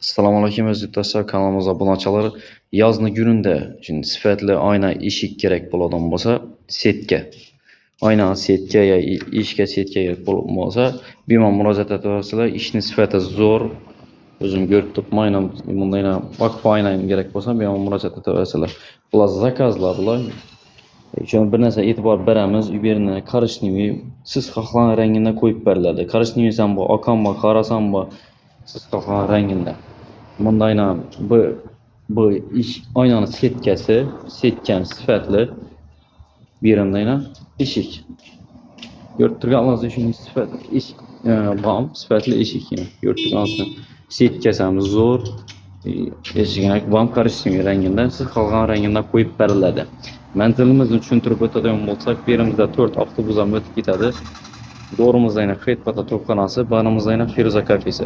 Selamünaleyküm özürtaşlar, kanalımıza abone açalar. Yazını gününde şimdi sifatli ayna eshik kerak bo'ladigan bo'lsa, setka. Ayna setka ya ishga setka kerak bo'lsa, bemalol murojaat etasizlar. Ishni sifati zo'r. O'zim ko'rib turibman, bunday vakf ayna kerak bo'lsa, bemalol murojaat etasizlar. Bular zakazlar bular. Şöyle bir narsa e'tibor beramiz. U yerni korishniy siz xohlagan rangini qo'yib beriladi. Korishniy ham bu, oqammi, qarasammi, siz xohlagan rangida. Bundayla bu iş aynanın setkan sifatli birimdayla eshik. Görüp turganingizda shunday sifat eshik bam sifatli eshik yani. Görüp turganingizda setkasi ham zo'r, eshigini bam korishniy rangida, siz xohlagan rangida qo'yib beriladi. Manzilimizni tushuntirib o'tadigan bo'lsak, berimizda 4 avtobus ham o'tib ketadi. Doğrumuzda yine Xeytpata Topxonasi, banımızda yine Firuza kafesi.